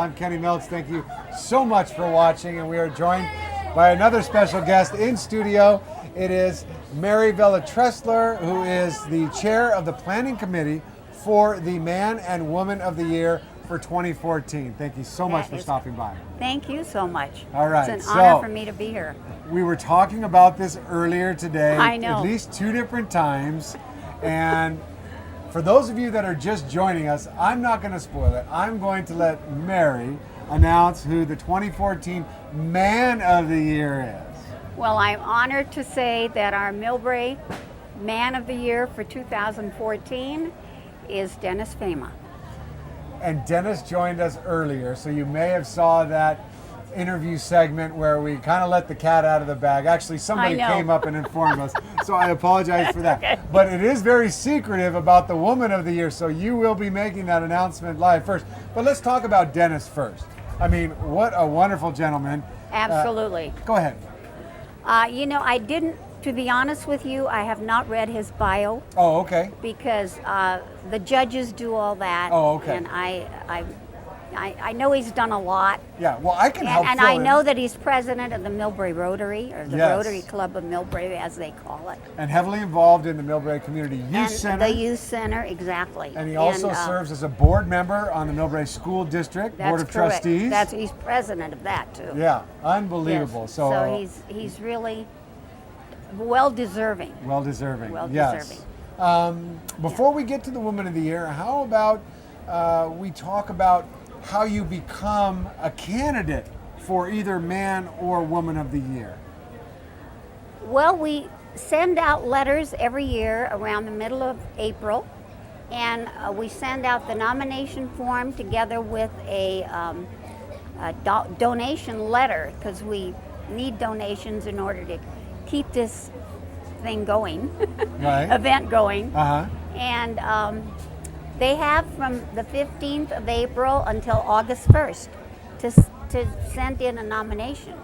I'm Kenny Meltz. Thank you so much for watching, and we are joined by another special guest in studio. It is Mary Vella-Tressler, who is the chair of the planning committee for the Man and Woman of the Year for 2014. Thank you so much for stopping by. Thank you so much. All right. It's an honor for me to be here. We were talking about this earlier today. I know. At least 2 different times. And for those of you that are just joining us, I'm not going to spoil it. I'm going to let Mary announce who the 2014 Man of the Year is. Well, I'm honored to say that our Millbrae Man of the Year for 2014 is Dennis Fama. And Dennis joined us earlier, so you may have saw that interview segment where we kind of let the cat out of the bag. Actually, somebody came up and informed us, so I apologize for that. Okay. But it is very secretive about the Woman of the Year, so you will be making that announcement live first. But let's talk about Dennis first. I mean, what a wonderful gentleman. Absolutely. Go ahead. I didn't, to be honest with you, I have not read his bio. Oh, okay. Because the judges do all that. Oh, okay. And I know he's done a lot. Yeah, well, I can help And fill I in. know that he's president of the Millbrae Rotary, or the Yes. Rotary Club of Millbrae, as they call it. And heavily involved in the Millbrae Community Youth And Center. the Youth Center, exactly. And he also serves as a board member on the Millbrae School District Board of correct. Trustees. He's president of that too. Yeah, unbelievable. Yes. So he's really well deserving. well deserving. Well Yes. deserving. Before we get to the Woman of the Year, how about we talk about how you become a candidate for either Man or Woman of the Year? Well, we send out letters every year around the middle of April, and we send out the nomination form together with a donation letter, because we need donations in order to keep this thing going, Right. event going. Uh-huh. And they have from the 15th of April until August 1st to send in a nomination.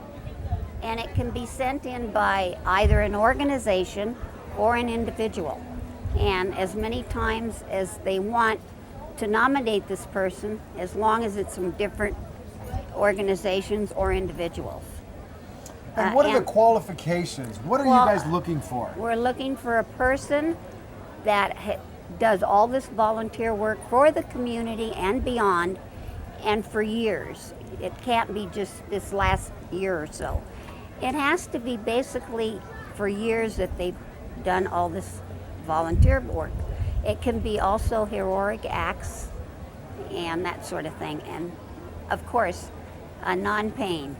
And it can be sent in by either an organization or an individual. And as many times as they want to nominate this person, as long as it's from different organizations or individuals. And what are the qualifications? What are you guys looking for? We're looking for a person that does all this volunteer work for the community and beyond, and for years. It can't be just this last year or so. It has to be basically for years that they've done all this volunteer work. It can be also heroic acts and that sort of thing. And of course, a non-paying.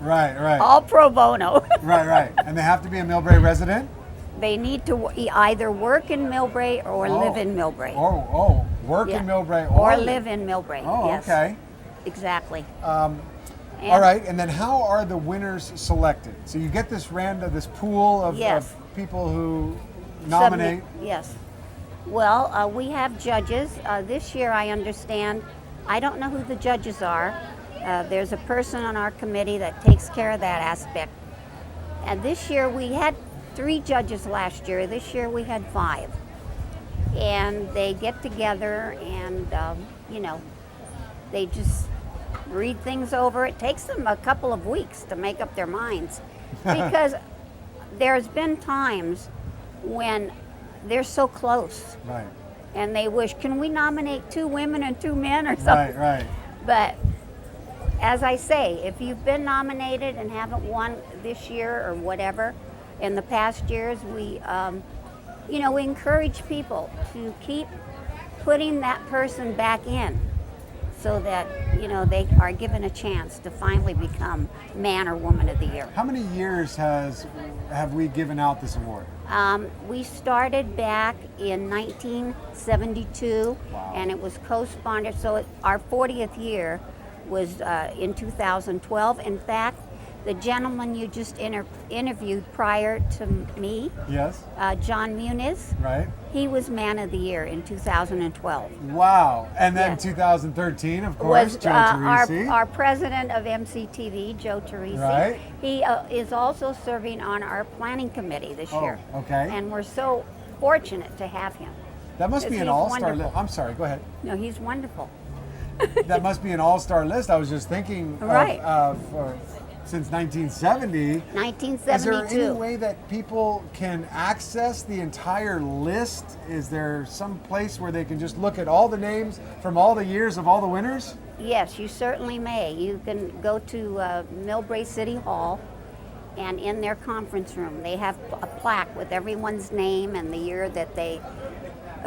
Right, right. All pro bono. Right. And they have to be a Millbrae resident? They need to either work in Millbrae or live in Millbrae. Work in Millbrae or live in Millbrae. Oh, yes. okay. Exactly. All right, and then how are the winners selected? So you get this pool of people who nominate. Yes. Well, we have judges. This year, I understand, I don't know who the judges are. There's a person on our committee that takes care of that aspect. And this year, we had 3 judges last year. This year, we had 5. And they get together and, they just read things over. It takes them a couple of weeks to make up their minds, because there's been times when they're so close. Right. And they wish, can we nominate 2 women and 2 men or something? Right. But as I say, if you've been nominated and haven't won this year or whatever, in the past years, we encourage people to keep putting that person back in, so that they are given a chance to finally become Man or Woman of the Year. How many years have we given out this award? We started back in 1972, and it was co-sponsored. So our 40th year was in 2012. In fact, the gentleman you just interviewed prior to me, yes, John Muniz, right, he was Man of the Year in 2012. Wow. And then Yes. 2013, of course, Was Joe Teresi. our president of MCTV, Joe Teresi. Right. He is also serving on our planning committee this year. Okay. And we're so fortunate to have him. That must be an he's all-star wonderful. list. I'm sorry, go ahead. No, he's wonderful. that must be an all-star list. I was just thinking Right. Since 1970. 1972. Is there any way that people can access the entire list? Is there some place where they can just look at all the names from all the years of all the winners? Yes, you certainly may. You can go to Millbrae City Hall, and in their conference room, they have a plaque with everyone's name and the year that they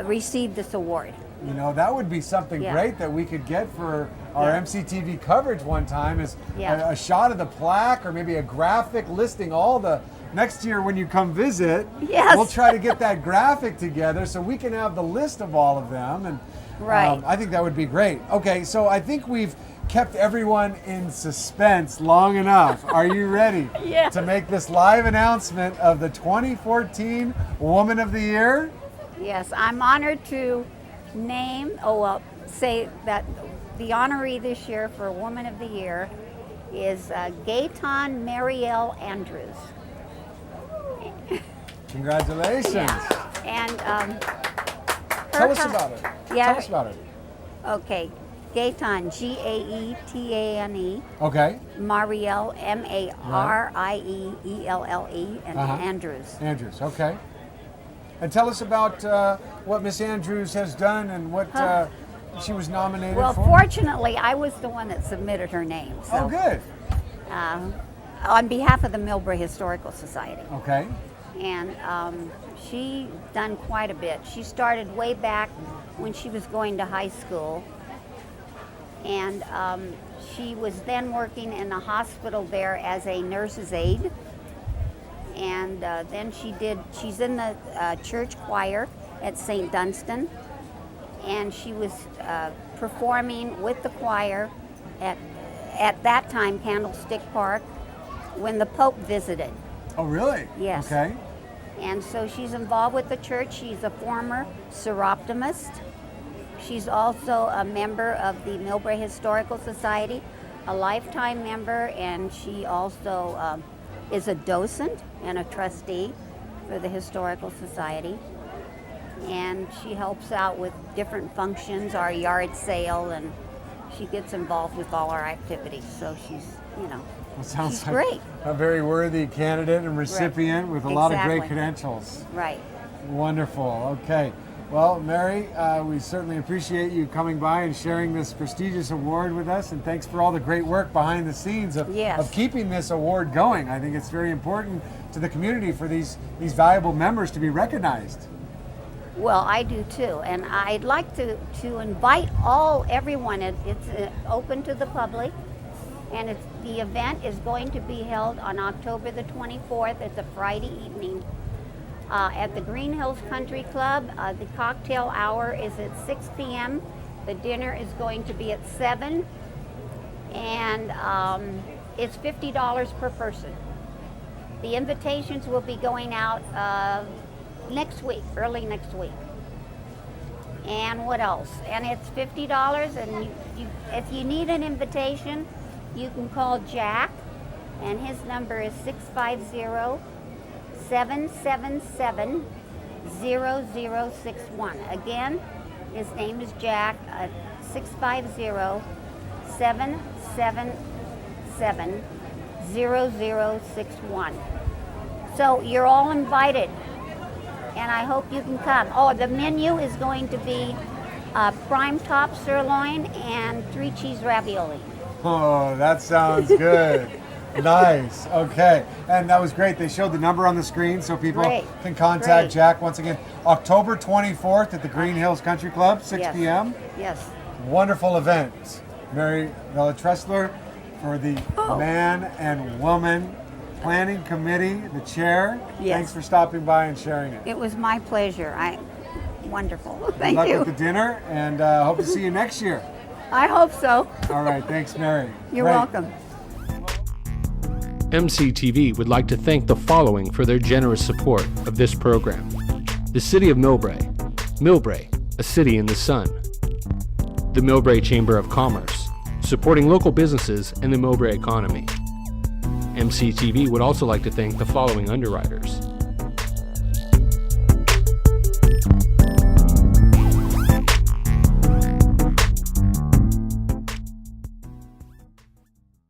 received this award. You know, that would be something Yeah. great that we could get for our Yeah. MCTV coverage one time, is Yeah. a shot of the plaque or maybe a graphic listing all the, next year when you come visit, Yes. we'll try to get that graphic together so we can have the list of all of them. And Right. I think that would be great. Okay, so I think we've kept everyone in suspense long enough. Are you ready Yes. to make this live announcement of the 2014 Woman of the Year? Yes, I'm honored to say that the honoree this year for Woman of the Year is Gaetan Marielle Andrews. Congratulations. Yeah. And Tell us about her. Yeah. Tell us about her. Okay, Gaetan, Gaetane, Okay. Marielle, Marieelle, and Uh-huh. Andrews. Andrews, okay. And tell us about what Miss Andrews has done and what she was nominated Well, for. fortunately, I was the one that submitted her name. So, Oh, good. on behalf of the Millbrae Historical Society. Okay. And she done quite a bit. She started way back when she was going to high school, and she was then working in a hospital there as a nurse's aide. And then she's in the church choir at St. Dunstan, and she was performing with the choir at that time Candlestick Park when the Pope visited. Oh, really? Yes. Okay. And so she's involved with the church. She's a former seroptimist. She's also a member of the Millbrae Historical Society, a lifetime member, and she also is a docent and a trustee for the Historical Society. And she helps out with different functions, our yard sale, and she gets involved with all our activities. So she's, Well, sounds she's like great. a very worthy candidate and recipient with a lot of great Exactly. credentials. Right. Wonderful. Okay. Well, Mary, we certainly appreciate you coming by and sharing this prestigious award with us, and thanks for all the great work behind the scenes of Yes. keeping this award going. I think it's very important to the community for these valuable members to be recognized. Well, I do too, and I'd like to invite everyone. It's open to the public, and the event is going to be held on October the 24th. It's a Friday evening at the Green Hills Country Club. The cocktail hour is at 6 p.m. The dinner is going to be at 7, and it's $50 per person. The invitations will be going out next week, early next week. And what else? And it's $50, and if you need an invitation, you can call Jack, and his number is 650-777-0061. Again, his name is Jack, 650-777-0061. So you're all invited, and I hope you can come. Oh, the menu is going to be prime top sirloin and 3 cheese ravioli. Oh, that sounds good. Nice. Okay. And that was great. They showed the number on the screen so people Great. can contact Great. Jack once again. October 24th at the Green Hills Country Club, 6 Yes. p.m. Yes. Wonderful event. Mary Vella-Tressler for the Oh. Man and Woman Planning Committee, the chair. Yes. Thanks for stopping by and sharing it. It was my pleasure. Wonderful. Good Thank luck you. with the dinner, and hope to see you next year. I hope so. All right. Thanks, Mary. You're Great. welcome. MCTV would like to thank the following for their generous support of this program. The City of Millbrae. Millbrae, a city in the sun. The Millbrae Chamber of Commerce, supporting local businesses and the Millbrae economy. MCTV would also like to thank the following underwriters.